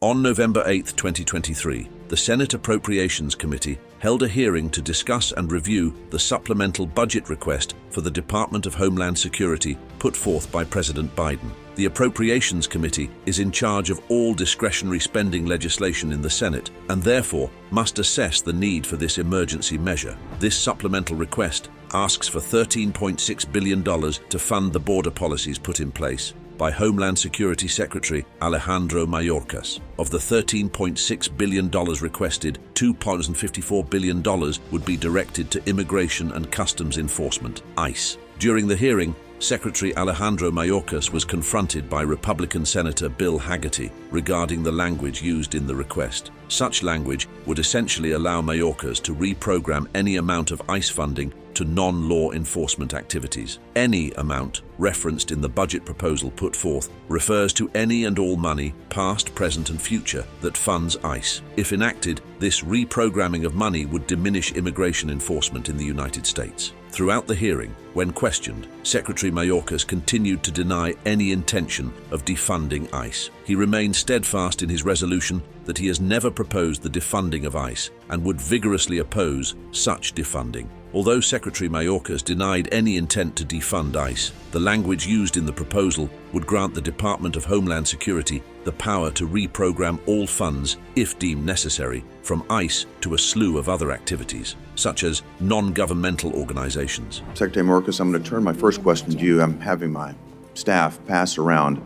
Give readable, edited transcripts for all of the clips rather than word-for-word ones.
On November 8, 2023, the Senate Appropriations Committee held a hearing to discuss and review the supplemental budget request for the Department of Homeland Security put forth by President Biden. The Appropriations Committee is in charge of all discretionary spending legislation in the Senate and therefore must assess the need for this emergency measure. This supplemental request asks for $13.6 billion to fund the border policies put in place by Homeland Security Secretary Alejandro Mayorkas. Of the $13.6 billion requested, $2.54 billion would be directed to Immigration and Customs Enforcement, ICE. During the hearing, Secretary Alejandro Mayorkas was confronted by Republican Senator Bill Hagerty regarding the language used in the request. Such language would essentially allow Mayorkas to reprogram any amount of ICE funding to non-law enforcement activities. Any amount referenced in the budget proposal put forth refers to any and all money, past, present, and future, that funds ICE. If enacted, this reprogramming of money would diminish immigration enforcement in the United States. Throughout the hearing, when questioned, Secretary Mayorkas continued to deny any intention of defunding ICE. He remained steadfast in his resolution that he has never proposed the defunding of ICE and would vigorously oppose such defunding. Although Secretary Mayorkas denied any intent to defund ICE, the language used in the proposal would grant the Department of Homeland Security the power to reprogram all funds, if deemed necessary, from ICE to a slew of other activities, such as non-governmental organizations. Secretary Mayorkas, I'm going to turn my first question to you. I'm having my staff pass around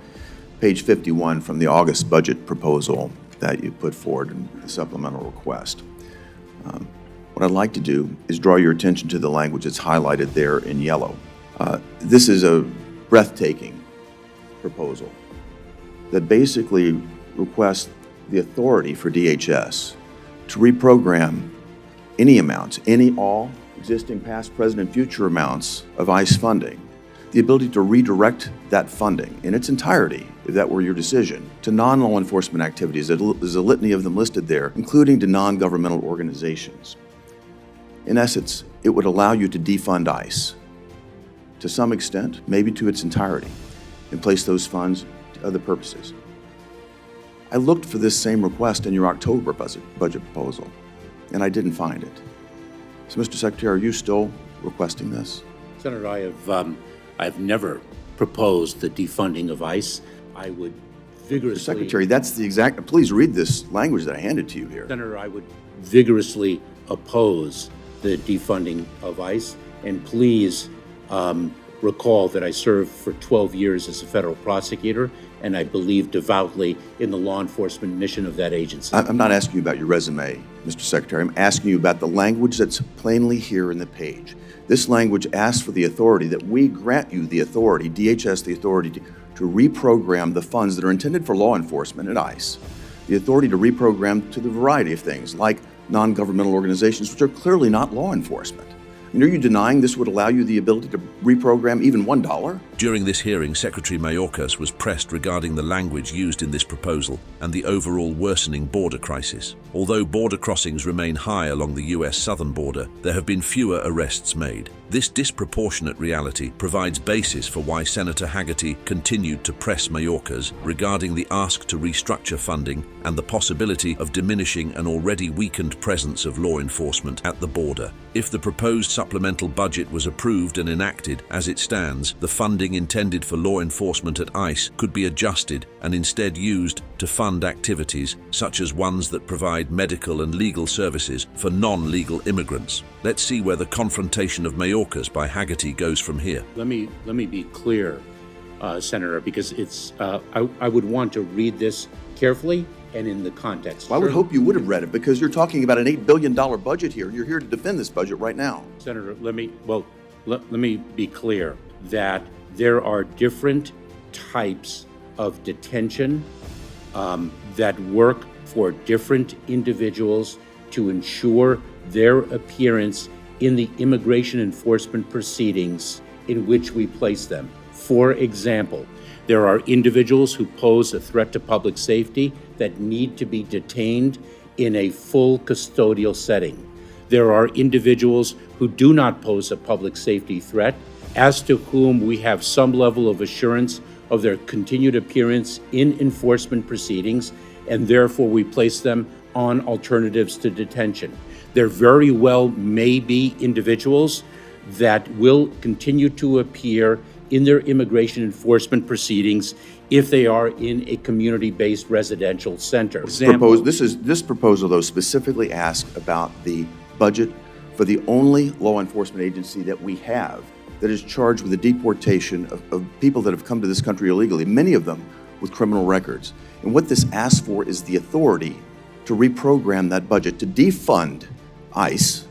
page 51 from the August budget proposal that you put forward in the supplemental request. What I'd like to do is draw your attention to the language that's highlighted there in yellow. This is a breathtaking proposal that basically requests the authority for DHS to reprogram any amounts, all existing past, present, and future amounts of ICE funding, the ability to redirect that funding in its entirety, if that were your decision, to non-law enforcement activities. There's a litany of them listed there, including to non-governmental organizations. In essence, it would allow you to defund ICE to some extent, maybe to its entirety, and place those funds to other purposes. I looked for this same request in your October budget proposal, and I didn't find it. So, Mr. Secretary, are you still requesting this? Senator, I've never proposed the defunding of ICE. I would vigorously... Mr. Secretary, that's the exact... Please read this language that I handed to you here. Senator, I would vigorously oppose the defunding of ICE, and please recall that I served for 12 years as a federal prosecutor, and I believe devoutly in the law enforcement mission of that agency. I'm not asking you about your resume, Mr. Secretary. I'm asking you about the language that's plainly here in the page. This language asks for the authority, that we grant you the authority, DHS, the authority to reprogram the funds that are intended for law enforcement at ICE, the authority to reprogram to the variety of things like non-governmental organizations, which are clearly not law enforcement. And are you denying this would allow you the ability to reprogram even $1? During this hearing, Secretary Mayorkas was pressed regarding the language used in this proposal and the overall worsening border crisis. Although border crossings remain high along the U.S. southern border, there have been fewer arrests made. This disproportionate reality provides basis for why Senator Hagerty continued to press Mayorkas regarding the ask to restructure funding and the possibility of diminishing an already weakened presence of law enforcement at the border. If the proposed supplemental budget was approved and enacted as it stands, the funding intended for law enforcement at ICE could be adjusted and instead used to fund activities such as ones that provide medical and legal services for non-legal immigrants. Let's see where the confrontation of Mayorkas by Hagerty goes from here. Let me be clear, Senator, because it's I would want to read this carefully and in the context. Well, I would hope you would have read it, because you're talking about an $8 billion budget here, and you're here to defend this budget right now. Senator, let me be clear that there are different types of detention that work for different individuals to ensure their appearance in the immigration enforcement proceedings in which we place them. For example, there are individuals who pose a threat to public safety that need to be detained in a full custodial setting. There are individuals who do not pose a public safety threat, as to whom we have some level of assurance of their continued appearance in enforcement proceedings, and therefore we place them on alternatives to detention. There very well may be individuals that will continue to appear in their immigration enforcement proceedings if they are in a community-based residential center. This proposal, though, specifically asks about the budget for the only law enforcement agency that we have that is charged with the deportation of people that have come to this country illegally, many of them with criminal records. And what this asks for is the authority to reprogram that budget, to defund ICE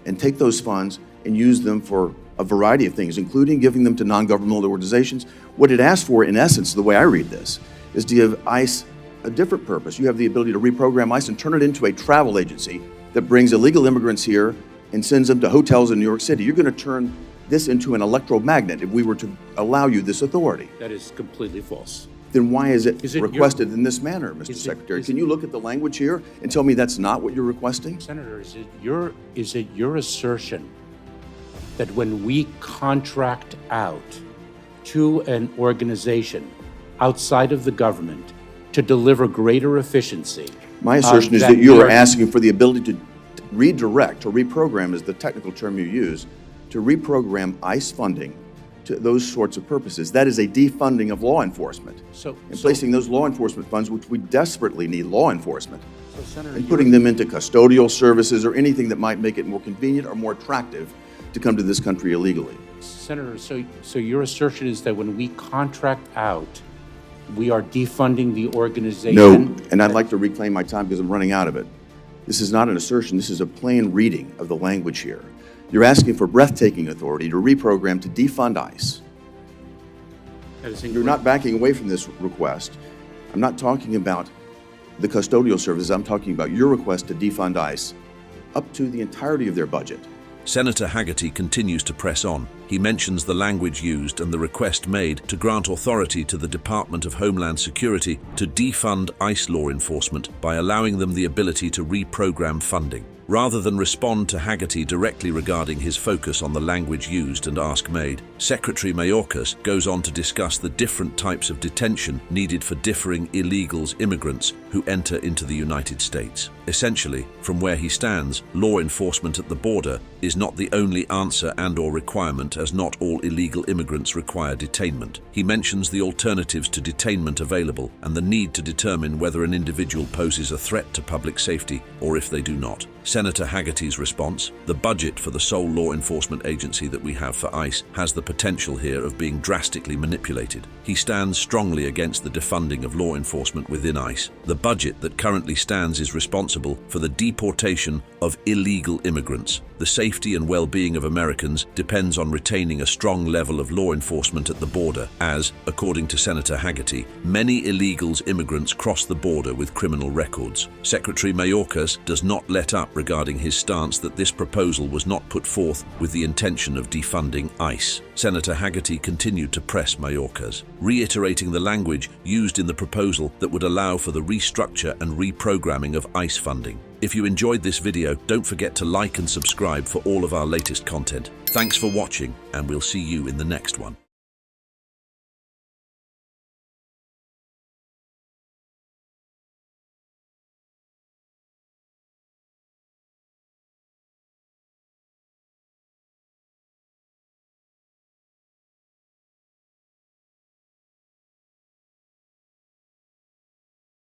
and take those funds and use them for a variety of things, including giving them to non-governmental organizations. What it asks for, in essence, the way I read this, is to give ICE a different purpose. You have the ability to reprogram ICE and turn it into a travel agency that brings illegal immigrants here and sends them to hotels in New York City. You're going to turn this into an electromagnet if we were to allow you this authority. That is completely false. Then why is it requested in this manner, Mr. Secretary? Can you look at the language here and tell me that's not what you're requesting? Senator, is it your assertion that when we contract out to an organization outside of the government to deliver greater efficiency? My assertion is that you are asking for the ability to redirect, or reprogram is the technical term you use, to reprogram ICE funding to those sorts of purposes. That is a defunding of law enforcement. Placing those law enforcement funds, which we desperately need law enforcement, and putting them into custodial services or anything that might make it more convenient or more attractive to come to this country illegally. Senator, so your assertion is that when we contract out, we are defunding the organization? No, and I'd like to reclaim my time because I'm running out of it. This is not an assertion. This is a plain reading of the language here. You're asking for breathtaking authority to reprogram to defund ICE. You're not backing away from this request. I'm not talking about the custodial services. I'm talking about your request to defund ICE up to the entirety of their budget. Senator Hagerty continues to press on. He mentions the language used and the request made to grant authority to the Department of Homeland Security to defund ICE law enforcement by allowing them the ability to reprogram funding. Rather than respond to Hagerty directly regarding his focus on the language used and ask made, Secretary Mayorkas goes on to discuss the different types of detention needed for differing illegals immigrants who enter into the United States. Essentially, from where he stands, law enforcement at the border is not the only answer and/or requirement, as not all illegal immigrants require detainment. He mentions the alternatives to detainment available and the need to determine whether an individual poses a threat to public safety or if they do not. Senator Hagerty's response: the budget for the sole law enforcement agency that we have for ICE has the potential here of being drastically manipulated. He stands strongly against the defunding of law enforcement within ICE. The budget that currently stands is responsible for the deportation of illegal immigrants. The safety and well-being of Americans depends on retaining a strong level of law enforcement at the border, as, according to Senator Hagerty, many illegals immigrants cross the border with criminal records. Secretary Mayorkas does not let up regarding his stance that this proposal was not put forth with the intention of defunding ICE. Senator Hagerty continued to press Mayorkas, reiterating the language used in the proposal that would allow for the restructure and reprogramming of ICE funding. If you enjoyed this video, don't forget to like and subscribe for all of our latest content. Thanks for watching, and we'll see you in the next one.